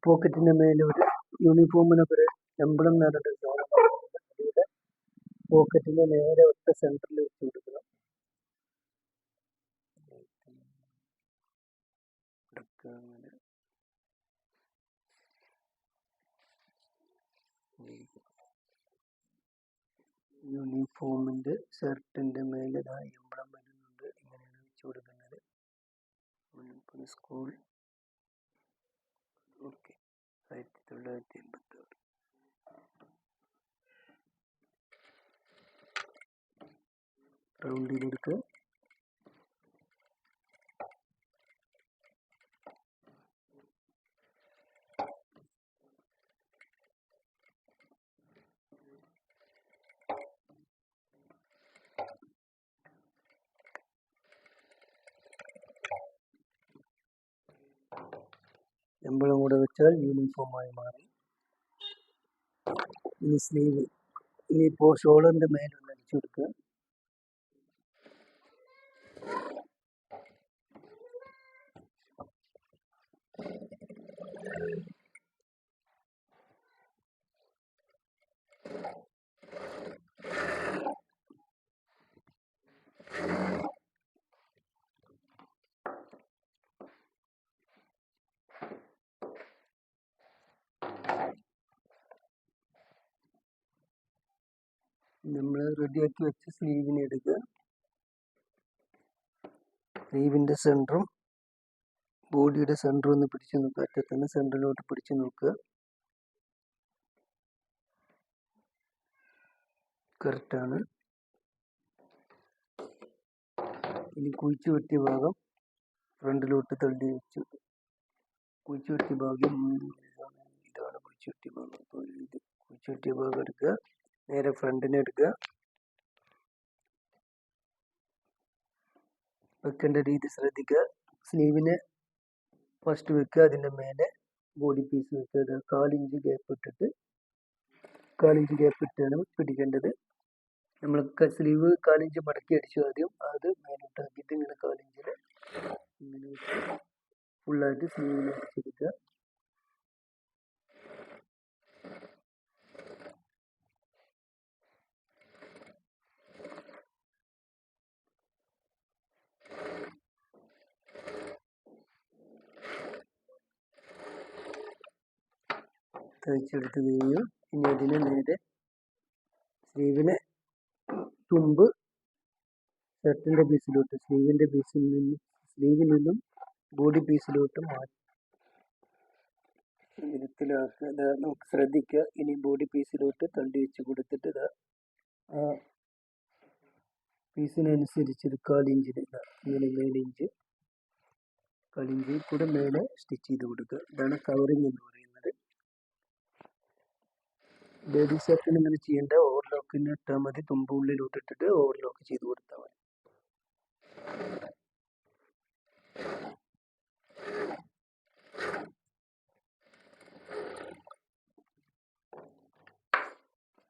പോക്കറ്റിന്റെ മേലെ ഒരു യൂണിഫോമിനൊക്കെ ഒരു എംബ്ലം നേരിട്ട് അതിവിടെ പോക്കറ്റിന്റെ നേരെ ഒറ്റ സെന്ററിൽ വെച്ച് കൊടുക്കണം. യൂണിഫോമിന്റെ ഷർട്ടിന്റെ മേലെ എംബ്ലം വരുന്നുണ്ട്. ഇങ്ങനെയാണ് വെച്ച് കൊടുക്കുന്നത്. School okay 1986 റൗണ്ടിലെടുക്കുക. എംബ്ലം കൂടെ വെച്ചാൽ യൂണിഫോമായി മാറി. ഇനി സ്ലീവ്, ഇനിയിപ്പോ ഷോൾഡറിന്റെ മേലൊന്ന് അടിച്ചു കൊടുക്കുക. നമ്മൾ റെഡിയാക്കി വെച്ച സ്ലീവിനെ എടുക്കുക. സ്ലീവിന്റെ സെന്ററും ബോഡിയുടെ സെന്ററും ഒന്ന് പിടിച്ചു നോക്കുക. അറ്റത്തന്നെ സെന്ററിലോട്ട് പിടിച്ചു നോക്കുക. കറക്റ്റാണ്. ഇനി കുഴിച്ചു വെട്ടിയ ഭാഗം ഫ്രണ്ടിലോട്ട് തള്ളി വെച്ചു. കുഴിച്ചു വെട്ടിയ ഭാഗം ഇതാണ് കുഴിച്ചു വെട്ടിയ ഭാഗം. ഇത് കുഴിച്ചു വെട്ടിയ ഭാഗം എടുക്കുക. നേരെ ഫ്രണ്ടിനെ എടുക്കുക. വെക്കേണ്ട രീതി ശ്രദ്ധിക്കുക. സ്ലീവിനെ ഫസ്റ്റ് വെക്കുക. അതിൻ്റെ മേലെ ബോഡി പീസ് വെക്കുക. 1/4 ഇഞ്ച് ഗ്യാപ്പ് ഇട്ടിട്ട് 1/4 ഇഞ്ച് ഗ്യാപ്പ് ഇട്ടാണ് പിടിക്കേണ്ടത്. നമ്മൾ സ്ലീവ് 1/4 ഇഞ്ച് മടക്കി അടിച്ചു ആദ്യം. അത് മേലോട്ടാക്കിയിട്ട് ഇങ്ങനെ 1/4 ഇഞ്ചിൽ ഇങ്ങനെ വെച്ച് ഫുള്ളായിട്ട് സ്ലീവിൽ അടിച്ചെടുക്കുക. തയ്ച്ചെടുത്ത് കഴിഞ്ഞു. ഇനി അതിനെ നേരെ സ്ലീവിനെ തുമ്പ് ഷർട്ടിന്റെ പീസിലോട്ട് സ്ലീവിൽ നിന്നും ബോഡി പീസിലോട്ട് മാറ്റി വിധത്തിലാക്കുക. നമുക്ക് ശ്രദ്ധിക്കുക. ഇനി ബോഡി പീസിലോട്ട് തള്ളി വെച്ച് കൊടുത്തിട്ട് ആ പീസിനനുസരിച്ച് 1/4 ഇഞ്ചിന് ഇങ്ങനെ 1 ഇഞ്ച് 1/4 ഇഞ്ചിൽ കൂടെ മേലെ സ്റ്റിച്ച് ചെയ്ത് കൊടുക്കുക. ഇതാണ് കവറിങ് എന്ന് പറയുന്നത്. ലേഡി ഷർട്ടിന് ഇങ്ങനെ ചെയ്യേണ്ട ഓവർലോക്കിന് ഇട്ടാൽ മതി. തുമ്പ് ഉള്ളിലോട്ട് ഇട്ടിട്ട് ഓവർലോക്ക് ചെയ്ത് കൊടുത്താൽ മതി.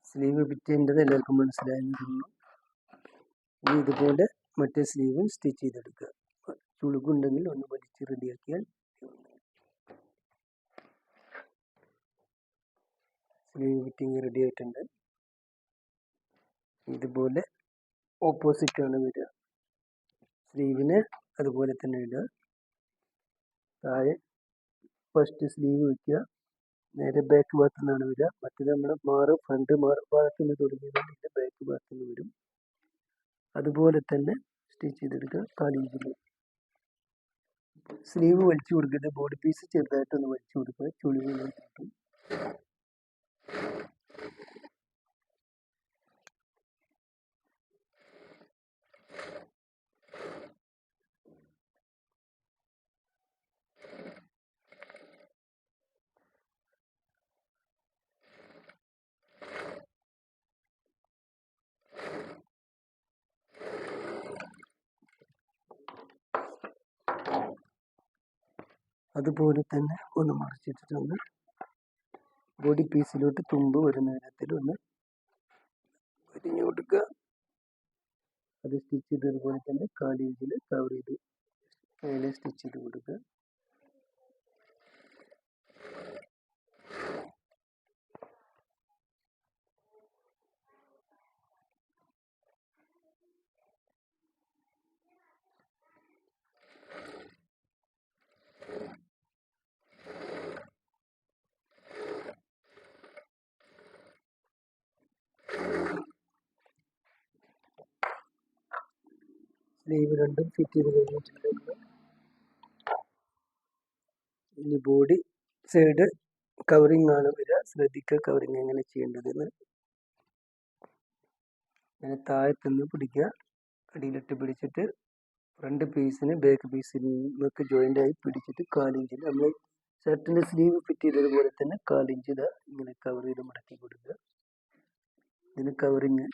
സ്ലീവ് ഫിറ്റ് എല്ലാവർക്കും മനസ്സിലായെന്ന് തോന്നുന്നു. ഇനി ഇതുപോലെ മറ്റേ സ്ലീവും സ്റ്റിച്ച് ചെയ്തെടുക്കുക. ചുളുക്കുണ്ടെങ്കിൽ ഒന്ന് വലിച്ച് റെഡിയാക്കിയാൽ സ്ലീവ് ഫിറ്റിങ് റെഡി ആയിട്ടുണ്ട്. ഇതുപോലെ ഓപ്പോസിറ്റ് ആണ് വരിക. സ്ലീവിനെ അതുപോലെ തന്നെ ഇടുക. താഴെ ഫസ്റ്റ് സ്ലീവ് വയ്ക്കുക. നേരെ ബാക്ക് ഭാഗത്തു നിന്നാണ് വരിക. മറ്റേത് നമ്മൾ ഫ്രണ്ട് ഭാഗത്ത് നിന്ന് തുടങ്ങിയതുകൊണ്ട് ബാക്ക് ഭാഗത്ത് നിന്ന് വരും. അതുപോലെ തന്നെ സ്റ്റിച്ച് ചെയ്തെടുക്കുക. 1/4 ഇഞ്ചിൽ സ്ലീവ് വലിച്ചു കൊടുക്കരുത്. ബോഡി പീസ് ചെറുതായിട്ടൊന്ന് വലിച്ചു കൊടുക്കുക. ചുളിവ് കിട്ടും. അതുപോലെ തന്നെ ഒന്ന് മറിച്ചിട്ടിട്ടൊന്ന് ബോഡി പീസിലോട്ട് തുമ്പ് വരുന്ന വിധത്തിൽ ഒന്ന് വരിഞ്ഞു കൊടുക്കുക. അത് സ്റ്റിച്ച് ചെയ്തതുപോലെ തന്നെ 1/4 ഇഞ്ചിൽ കവർ ചെയ്ത് മേലെ സ്റ്റിച്ച് ചെയ്ത് കൊടുക്കുക. സ്ലീവ് രണ്ടും ഫിറ്റ് ചെയ്ത് കഴിഞ്ഞിട്ടുണ്ട്. ഇനി ബോഡി സൈഡ് കവറിങ് ആണ് വരിക. ശ്രദ്ധിക്കുക കവറിങ് എങ്ങനെ ചെയ്യേണ്ടതെന്ന്. അങ്ങനെ താഴത്തുനിന്ന് പിടിക്കുക, അടിയിലിട്ട് പിടിച്ചിട്ട് ഫ്രണ്ട് പീസിന് ബാക്ക് പീസിലേക്ക് ജോയിൻ്റ് ആയി പിടിച്ചിട്ട് 1/4 ഇഞ്ചിൽ നമ്മൾ ഷർട്ടിൻ്റെ സ്ലീവ് ഫിറ്റ് ചെയ്തതുപോലെ തന്നെ 1/4 ഇഞ്ച് ഇങ്ങനെ കവർ ചെയ്ത് മടക്കി കൊടുക്കുക. ഇതിന് കവറിങ്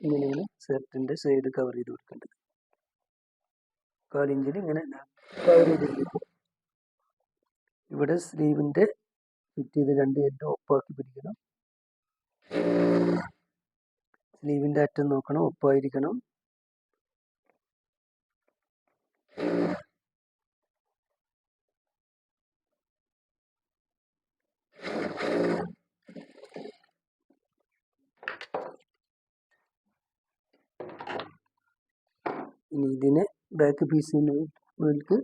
ഇങ്ങനെയാണ് ഷർട്ടിൻ്റെ സൈഡ് കവർ ചെയ്ത് കൊടുക്കേണ്ടത്. 1/4 ഇഞ്ചിൽ ഇങ്ങനെ കവർ ചെയ്തിരിക്കും. ഇവിടെ സ്ലീവിൻ്റെ ഫിറ്റ് ചെയ്ത് 2 എൻഡും ഒപ്പാക്കി പിടിക്കണം. സ്ലീവിൻ്റെ അറ്റം നോക്കണം, ഒപ്പായിരിക്കണം. ഇനി ഇതിനെ ബാക്ക് പീസിന് മേൽക്ക്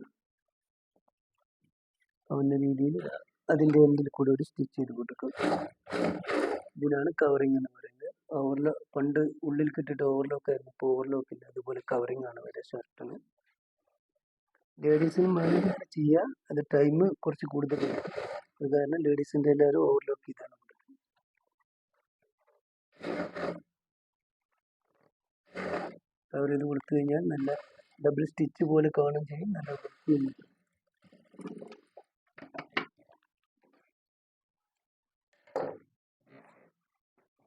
ആവുന്ന രീതിയിൽ അതിൻ്റെ എൻഡിൽ കൂടെ ഒരു സ്റ്റിച്ച് ചെയ്ത് കൊടുക്കും. ഇതിനാണ് കവറിങ് എന്ന് പറയുന്നത്. പണ്ട് ഉള്ളിൽ കിട്ടിയിട്ട് ഓവർലോക്ക് ആയിരുന്നു, ഇപ്പോൾ ഓവർലോക്ക് ഇല്ല. അതുപോലെ കവറിങ് ആണ് വരെ ഷർട്ടിന്. ലേഡീസിന് വേണമെങ്കിൽ ചെയ്യാം, അത് ടൈം കുറച്ച് കൂടുതലാണ്. അത് കാരണം ലേഡീസിൻ്റെ എല്ലാവരും ഓവർലോക്ക് ചെയ്താണ് കൊടുക്കുന്നത്. കവർ ചെയ്ത് കൊടുത്തു കഴിഞ്ഞാൽ നല്ല ഡബിൾ സ്റ്റിച്ച് പോലെ കാണുകയും ചെയ്യും, നല്ല വൃത്തിയും കിട്ടും.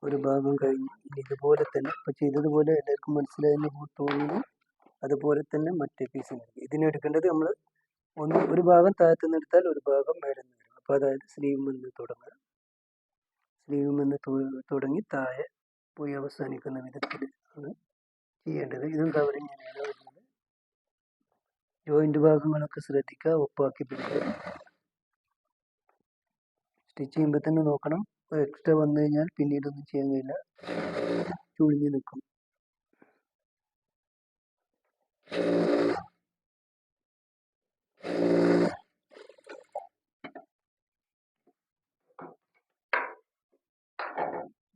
ഒരു ഭാഗം കഴിഞ്ഞ് ഇനി ഇതുപോലെ തന്നെ ഇപ്പോൾ ചെയ്തതുപോലെ എല്ലാവർക്കും മനസ്സിലായെന്ന് തോന്നുന്നു. അതുപോലെ തന്നെ മറ്റേ പീസിന് ഇതിനെടുക്കേണ്ടത് നമ്മൾ ഒരു ഭാഗം താഴത്തുനിന്ന് എടുത്താൽ ഒരു ഭാഗം മേലെ നിന്ന് വരും. അപ്പോൾ അതായത് സ്ലീവ് നിന്ന് തുടങ്ങുക. സ്ലീവ് നിന്ന് തുടങ്ങി താഴെ പോയി അവസാനിക്കുന്ന വിധത്തിൽ ആണ് ചെയ്യേണ്ടത്. ഇതും കവറിങ് ഇങ്ങനെയാണ് വരുന്നത്. ജോയിൻ്റ് ഭാഗങ്ങളൊക്കെ ശ്രദ്ധിക്കുക, ഒപ്പാക്കി പിടിക്കുക. സ്റ്റിച്ച് ചെയ്യുമ്പോൾ തന്നെ നോക്കണം, എക്സ്ട്രാ വന്നു കഴിഞ്ഞാൽ പിന്നീടൊന്നും ചെയ്യാൻ കഴിയില്ല, ചുളിഞ്ഞ് നിൽക്കും.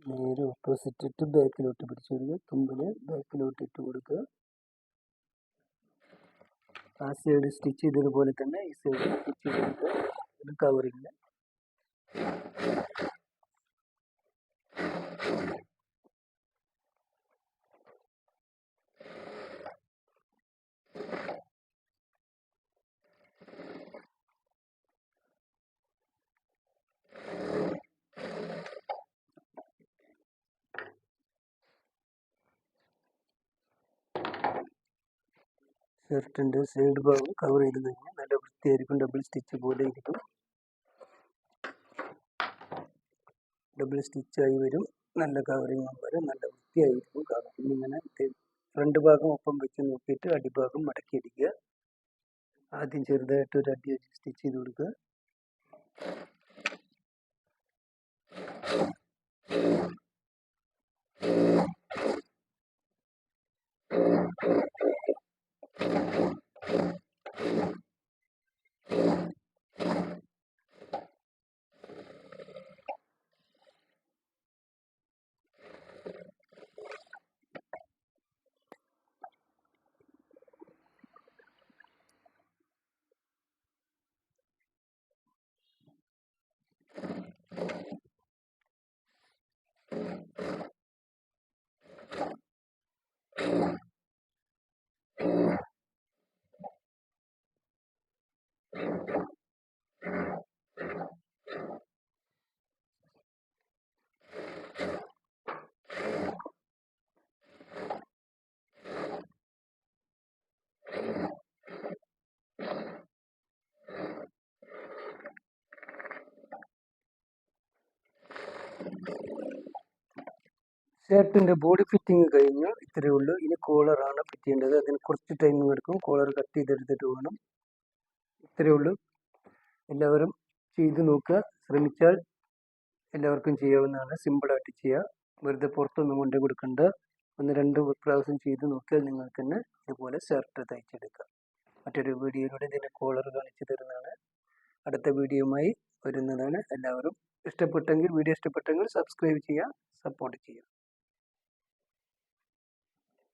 നേരെ ഓപ്പോസിറ്റ് ഇട്ട് ബാക്കിലോട്ട് പിടിച്ചു കൊടുക്കുക. തുമ്പിന് ബാക്കിലോട്ട് ഇട്ട് കൊടുക്കുക. ആ സൈഡ് സ്റ്റിച്ച് ചെയ്തതുപോലെ തന്നെ ഈ സൈഡ് സ്റ്റിച്ച് ചെയ്ത് കൊടുക്കുക. ഇത് കവറിങ്. ഷർട്ടിൻ്റെ സൈഡ് ഭാഗം കവർ ചെയ്ത് കഴിഞ്ഞാൽ നല്ല വൃത്തിയായിരിക്കും, ഡബിൾ സ്റ്റിച്ച് പോലെ ഇരിക്കും. ഡബിൾ സ്റ്റിച്ചായി വരും, നല്ല കവറിങ് വരും, നല്ല വൃത്തിയായിരിക്കും കാണാം. ഇങ്ങനെ ഫ്രണ്ട് ഭാഗം ഒപ്പം വെച്ച് നോക്കിയിട്ട് അടിഭാഗം മടക്കി അടിക്കുക. ആദ്യം ചെറുതായിട്ട് ഒരു അടി സ്റ്റിച്ച് ചെയ്ത് കൊടുക്കുക. ഷർട്ടിൻ്റെ ബോഡി ഫിറ്റിങ് കഴിഞ്ഞു, ഇത്രയേ ഉള്ളൂ. ഇനി കോളറാണ് ഫിറ്റ് ചെയ്യേണ്ടത്. അതിന് കുറച്ച് ടൈം എടുക്കും. കോളർ കട്ട് ചെയ്തെടുത്തിട്ട് വേണം. ഇത്രയേ ഉള്ളൂ. എല്ലാവരും ചെയ്ത് നോക്കുക. ശ്രമിച്ചാൽ എല്ലാവർക്കും ചെയ്യാവുന്നതാണ്. സിമ്പിളായിട്ട് ചെയ്യുക. വെറുതെ പുറത്തൊന്നും കൊണ്ടു കൊടുക്കണ്ട. 1-2 പ്രാവശ്യം ചെയ്ത് നോക്കിയാൽ നിങ്ങൾക്ക് തന്നെ ഇതുപോലെ ഷർട്ട് തയ്ച്ചെടുക്കാം. മറ്റൊരു വീഡിയോയിലൂടെ ഇതിൻ്റെ കോളർ കാണിച്ചു തരുന്നതാണ്. അടുത്ത വീഡിയോയുമായി വരുന്നതാണ്. എല്ലാവരും വീഡിയോ ഇഷ്ടപ്പെട്ടെങ്കിൽ സബ്സ്ക്രൈബ് ചെയ്യുക, സപ്പോർട്ട് ചെയ്യുക.